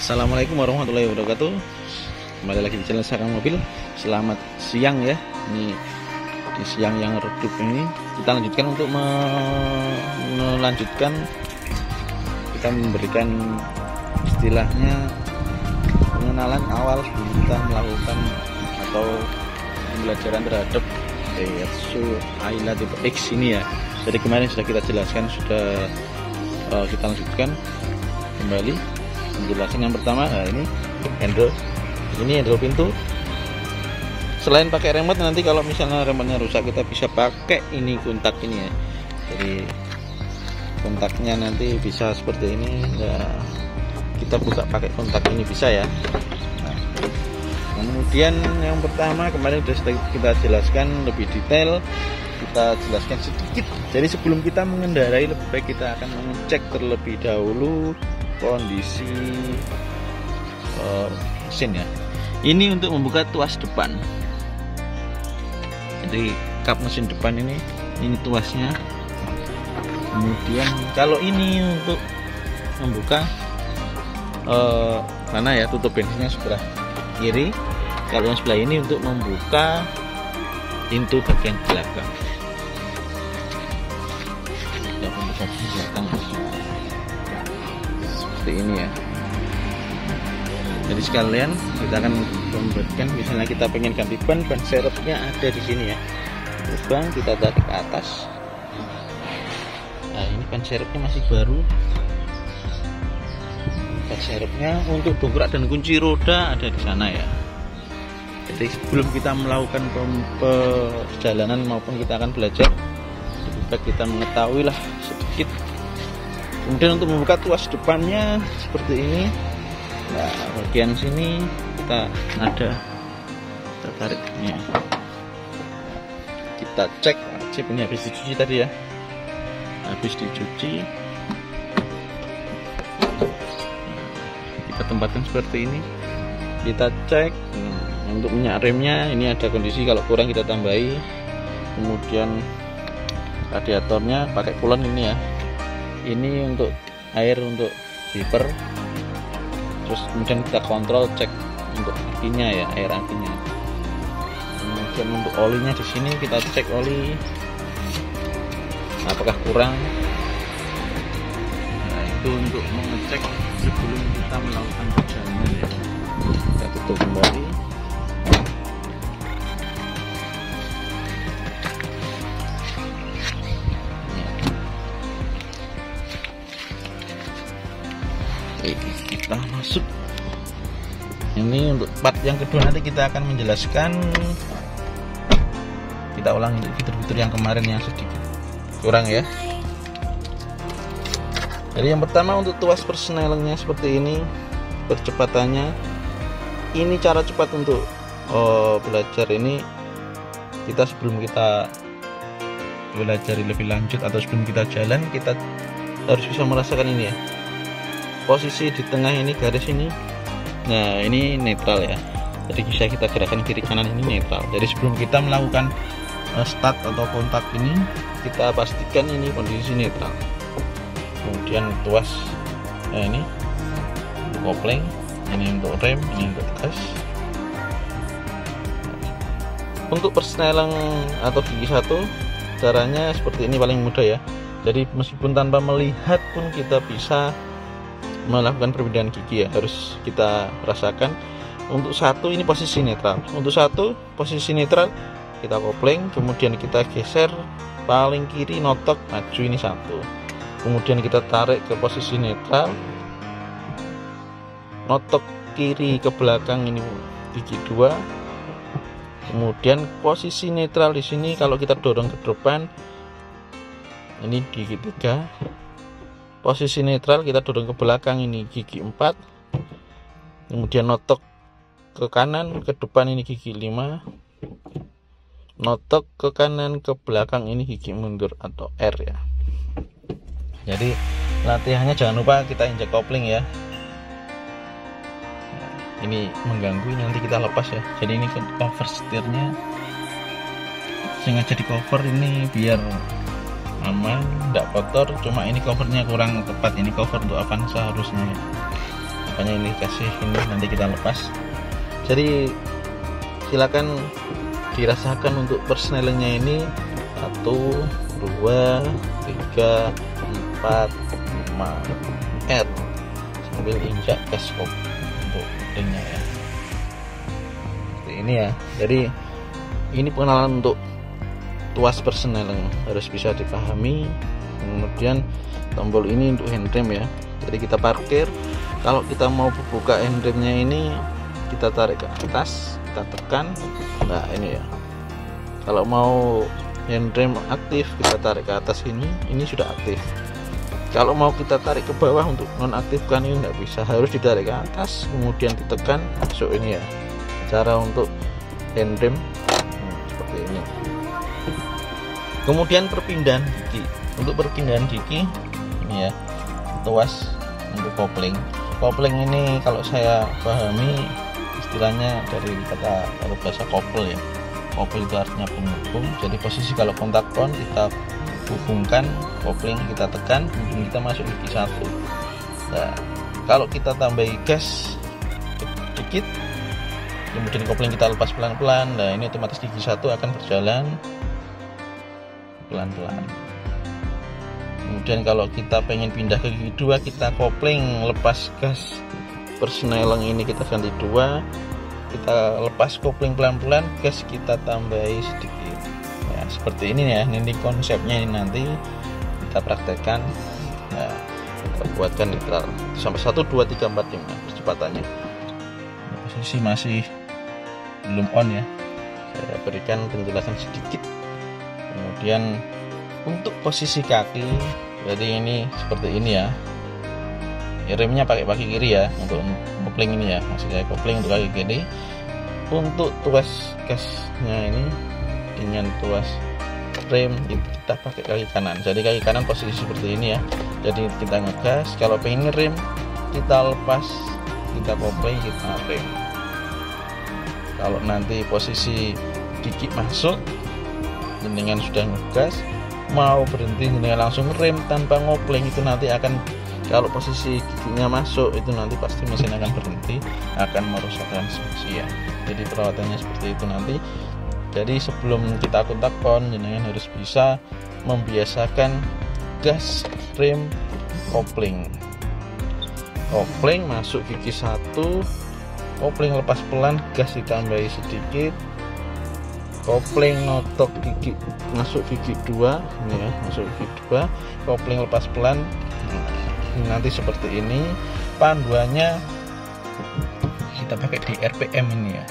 Assalamualaikum warahmatullahi wabarakatuh. Kembali lagi di channel Sakang Mobil. Selamat siang ya. Ini di siang yang redup ini kita lanjutkan untuk melanjutkan, kita memberikan istilahnya pengenalan awal sebelum kita melakukan atau pembelajaran terhadap Daihatsu Ayla tipe X ini ya. Jadi kemarin sudah kita jelaskan, sudah kita lanjutkan kembali penjelasan. Yang pertama, nah ini handle pintu. Selain pakai remote, nanti kalau misalnya remote-nya rusak, kita bisa pakai ini kontak ini ya. Jadi kontaknya nanti bisa seperti ini ya, kita buka pakai kontak ini bisa ya. Nah, kemudian yang pertama kemarin sudah kita jelaskan lebih detail, kita jelaskan sedikit. Jadi sebelum kita mengendarai, lebih baik kita akan mengecek terlebih dahulu kondisi mesin ya. Ini untuk membuka tuas depan. Jadi kap mesin depan ini tuasnya. Kemudian kalau ini untuk membuka mana ya, tutup bensinnya sebelah kiri. Kalau yang sebelah ini untuk membuka pintu bagian belakang. Seperti ini ya. Jadi sekalian kita akan memberikan, misalnya kita pengen ganti ban serepnya ada di sini ya. Lubang kita tarik ke atas. Nah, ini ban serepnya masih baru. Ban serepnya untuk dongkrak dan kunci roda ada di sana ya. Jadi sebelum kita melakukan perjalanan maupun kita akan belajar, lebih baik kita mengetahui lah sedikit. Kemudian untuk membuka tuas depannya seperti ini. Nah, bagian sini kita tariknya. Kita cek chip ini habis dicuci tadi ya. Habis dicuci. Kita tempatkan seperti ini. Kita cek untuk minyak remnya, ini ada kondisi, kalau kurang kita tambahi. Kemudian radiatornya pakai coolant ini ya. Ini untuk air untuk wiper. Terus kemudian kita kontrol cek untuk akinya ya, air akinya. Kemudian untuk olinya di sini kita cek oli apakah kurang. Nah, itu untuk mengecek sebelum kita melakukan perjalanan ya. Kita tutup kembali. Kita masuk. Ini untuk part yang kedua, nanti kita akan menjelaskan, kita ulang fitur-fitur yang kemarin yang sedikit kurang ya. Jadi yang pertama untuk tuas persnelingnya seperti ini, percepatannya. Ini cara cepat untuk belajar ini. Kita sebelum kita belajar lebih lanjut atau sebelum kita jalan, kita harus bisa merasakan ini ya. Posisi di tengah ini, garis ini, nah ini netral ya. Jadi bisa kita gerakan kiri kanan, ini netral. Jadi sebelum kita melakukan start atau kontak ini, kita pastikan ini kondisi netral. Kemudian tuas, nah ini kopling, ini untuk rem, ini untuk gas. Untuk persneling atau gigi satu, caranya seperti ini paling mudah ya. Jadi meskipun tanpa melihat pun kita bisa melakukan perbedaan gigi ya, harus kita rasakan. Untuk satu ini posisi netral, untuk satu posisi netral kita kopling, kemudian kita geser paling kiri notok maju, ini satu. Kemudian kita tarik ke posisi netral, notok kiri ke belakang, ini gigi dua. Kemudian posisi netral di sini kalau kita dorong ke depan, ini gigi tiga. Posisi netral kita dorong ke belakang, ini gigi 4. Kemudian notok ke kanan ke depan, ini gigi 5. Notok ke kanan ke belakang, ini gigi mundur atau R ya. Jadi latihannya jangan lupa kita injak kopling ya. Ini mengganggu, nanti kita lepas ya. Jadi ini cover setirnya sengaja di cover ini biar aman, tidak kotor. Cuma ini covernya kurang tepat, ini cover untuk Avanza harusnya. makanya ini kasih ini, nanti kita lepas. Jadi silakan dirasakan untuk persnelingnya ini 1, 2, 3, 4, 5 R sambil injak gas untuk ringnya ya, seperti ini ya. Jadi ini pengenalan untuk tuas persneling, harus bisa dipahami. Kemudian tombol ini untuk handrem ya, jadi kita parkir. Kalau kita mau buka handremnya ini, kita tarik ke atas, kita tekan, nah ini ya. Kalau mau handrem aktif, kita tarik ke atas, ini sudah aktif. Kalau mau kita tarik ke bawah untuk nonaktifkan ini nggak bisa, harus ditarik ke atas kemudian ditekan, masuk ini ya. Cara untuk handrem seperti ini. Kemudian perpindahan gigi. Untuk perpindahan gigi ini ya, tuas untuk kopling. Kopling ini kalau saya pahami istilahnya dari kata kalau bahasa kopel ya. Kopel itu artinya penghubung. Jadi posisi kalau kontak on kita hubungkan, kopling kita tekan, kemudian kita masuk gigi 1. Nah, kalau kita tambahi gas sedikit, kemudian kopling kita lepas pelan-pelan, nah ini otomatis gigi 1 akan berjalan pelan-pelan. Kemudian kalau kita pengen pindah ke gigi 2, kita kopling lepas gas persneling ini, kita ganti 2, kita lepas kopling pelan-pelan, gas kita tambahi sedikit ya, seperti ini ya. Ini konsepnya, ini nanti kita praktekkan ya, kita buatkan netral sampai 1, 2, 3, 4, 5 percepatannya. Posisi masih belum on ya, saya berikan penjelasan sedikit. Kemudian untuk posisi kaki, jadi ini seperti ini ya, remnya pakai kaki kiri ya untuk kopling ini ya, maksud saya kopling untuk kaki kiri. Untuk tuas gasnya ini dengan tuas rem kita pakai kaki kanan, jadi kaki kanan posisi seperti ini ya. Jadi kita ngegas, kalau pengen ngerem kita lepas, kita kopling, kita rem. Kalau nanti posisi gigi masuk dengan sudah ngegas, mau berhenti dengan langsung rem tanpa ngopling, itu nanti akan, kalau posisi giginya masuk itu nanti pasti mesin akan berhenti, akan merusak transmisi ya. Jadi perawatannya seperti itu nanti. Jadi sebelum kita kontak on, jenengan harus bisa membiasakan gas, rem, kopling. Kopling masuk gigi 1, kopling lepas pelan, gas ditambahi sedikit, kopling notok gigi masuk gigi 2 ini ya, masuk gigi 2, kopling lepas pelan. Nanti seperti ini. Panduannya kita pakai di RPM ini ya.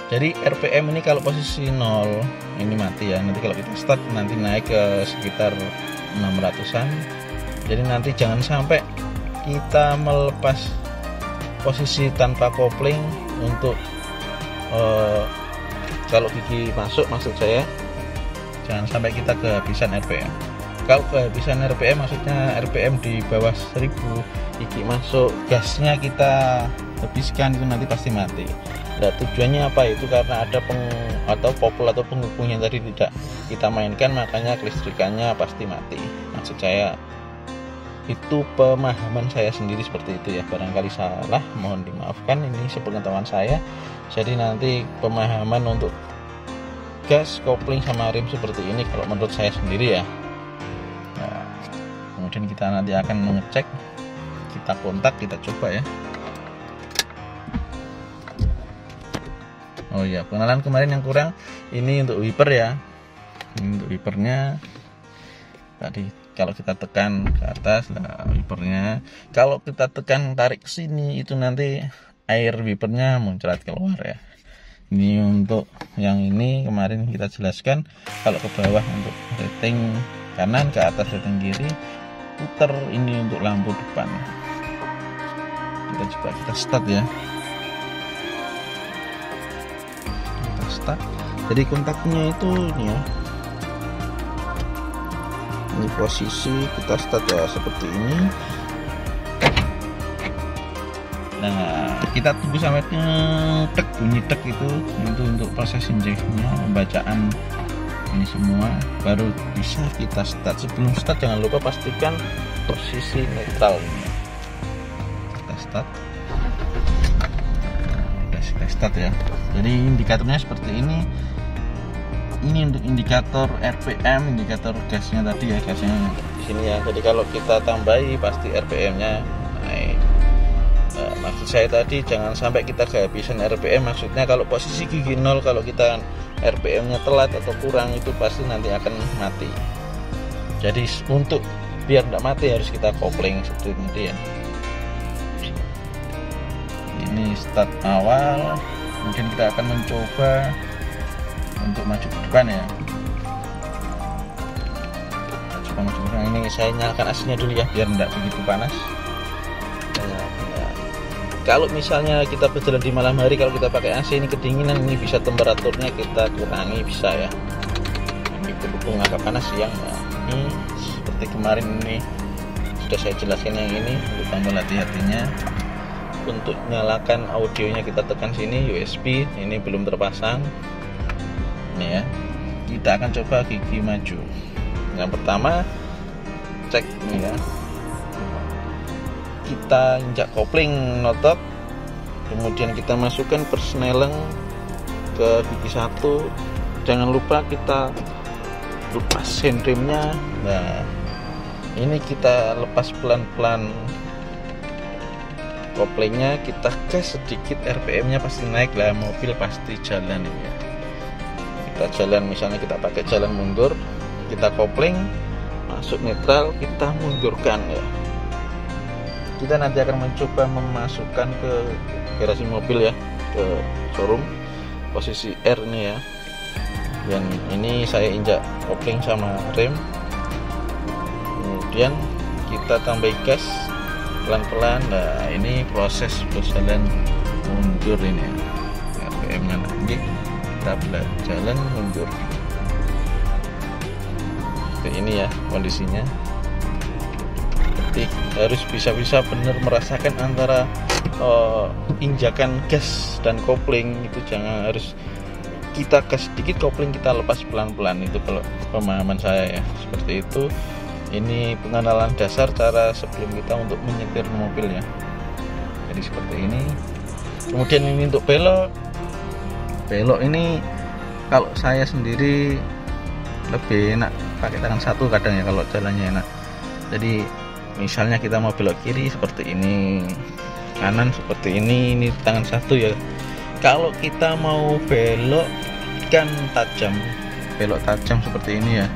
Jadi RPM ini kalau posisi 0 ini mati ya. Nanti kalau kita start nanti naik ke sekitar 600-an. Jadi nanti jangan sampai kita melepas posisi tanpa kopling untuk kalau gigi masuk, maksud saya jangan sampai kita kehabisan RPM. Kalau kehabisan RPM maksudnya RPM di bawah 1000, gigi masuk, gasnya kita habiskan, itu nanti pasti mati. Nah, tujuannya apa? Itu karena ada atau popul atau penghubung yang tadi tidak kita mainkan, makanya kelistrikannya pasti mati. Maksud saya itu pemahaman saya sendiri seperti itu ya. Barangkali salah, mohon dimaafkan, ini sepengetahuan saya. Jadi nanti pemahaman untuk gas, kopling sama rem seperti ini kalau menurut saya sendiri ya. Nah, kemudian kita nanti akan mengecek, kita kontak, kita coba ya. Oh iya, pengenalan kemarin yang kurang ini untuk wiper ya. Ini untuk wipernya. Tadi kalau kita tekan ke atas, nah wipernya. Kalau kita tekan tarik ke sini, itu nanti air wipernya muncrat keluar ya. Ini untuk yang ini kemarin kita jelaskan. Kalau ke bawah untuk rating kanan, ke atas rating kiri, putar ini untuk lampu depan. Kita coba, kita start ya. Kita start. Jadi kontaknya itu ini ya. Ini posisi kita start ya seperti ini. Nah, kita tunggu sampai tek, bunyi tek itu untuk proses injeksinya, pembacaan ini semua, baru bisa kita start. Sebelum start jangan lupa pastikan posisi netral ini. Kita start. Kita start ya. Jadi indikatornya seperti ini. Ini untuk indikator RPM, indikator gasnya tadi ya, gasnya di sini ya. Jadi kalau kita tambahi pasti RPM-nya naik. Nah, maksud saya tadi jangan sampai kita kehabisan RPM. Maksudnya kalau posisi gigi 0, kalau kita RPM-nya telat atau kurang, itu pasti nanti akan mati. Jadi untuk biar tidak mati harus kita kopling seperti tadi ya. Ini start awal, kemudian kita akan mencoba untuk maju ke depan ya. Coba maju ke depan. Ini saya nyalakan AC-nya dulu ya biar tidak begitu panas. Kalau misalnya kita berjalan di malam hari, kalau kita pakai AC ini kedinginan, ini bisa temperaturnya kita kurangi, bisa ya. Ini berhubung agak panas siang ya. Ini seperti kemarin ini sudah saya jelaskan yang ini, untuk tambah hati-hatinya. Untuk nyalakan audionya kita tekan sini USB, ini belum terpasang. Ini ya, kita akan coba gigi maju. Yang pertama cek ini ya, kita injak kopling notot, kemudian kita masukkan persneleng ke gigi 1. Jangan lupa kita lepas handrimnya. Nah, ini kita lepas pelan-pelan koplingnya, kita gas sedikit, RPM-nya pasti naik lah, mobil pasti jalan ini ya. Kita jalan, misalnya kita pakai jalan mundur, kita kopling masuk netral, kita mundurkan ya. Kita nanti akan mencoba memasukkan ke garasi mobil ya, ke showroom, posisi R ini ya. Dan ini saya injak kopling sama rem, kemudian kita tambah gas pelan-pelan. Nah, ini proses berjalan mundur ini ya. RPM-nya nanti kita jalan mundur. Seperti ini ya kondisinya. Jadi harus bisa-bisa benar merasakan antara injakan gas dan kopling itu. Jangan harus kita gas sedikit, kopling kita lepas pelan-pelan. Itu kalau pemahaman saya ya, seperti itu. Ini pengenalan dasar cara sebelum kita untuk menyetir mobil ya. Jadi seperti ini. Kemudian ini untuk belok ini kalau saya sendiri lebih enak pakai tangan satu kadang ya, kalau jalannya enak. Jadi misalnya kita mau belok kiri seperti ini, kanan seperti ini tangan satu ya. Kalau kita mau belok kan tajam, belok tajam seperti ini ya.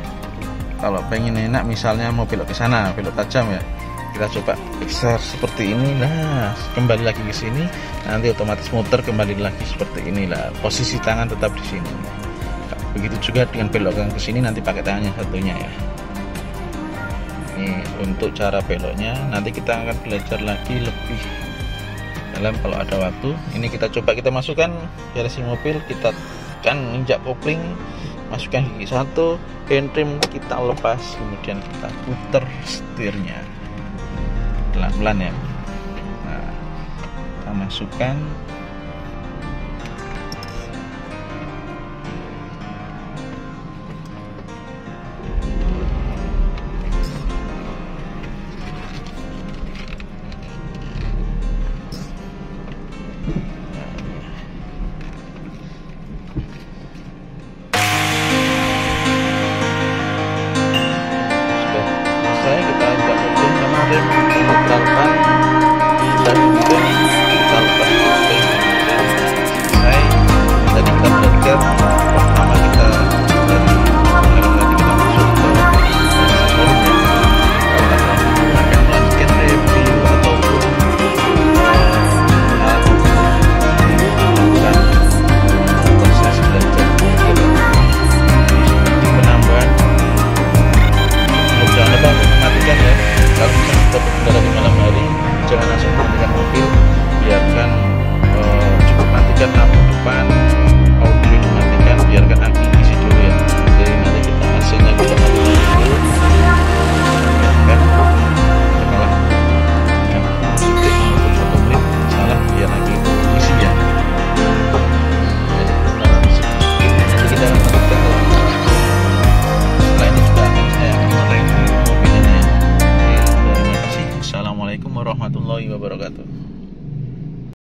Kalau pengen enak, misalnya mau belok ke sana, belok tajam ya, kita coba geser seperti ini. Nah, kembali lagi ke sini, nanti otomatis muter kembali lagi seperti inilah. Posisi tangan tetap di sini. Begitu juga dengan belok ke sini, nanti pakai tangannya satunya ya. Ini untuk cara beloknya. Nanti kita akan belajar lagi lebih dalam kalau ada waktu. Ini kita coba kita masukkan garasi mobil, kita kan injak kopling, masukkan gigi 1, handrem kita lepas, kemudian kita putar setirnya pelan-pelan ya. Nah, kita masukkan. Assalamualaikum warahmatullahi wabarakatuh.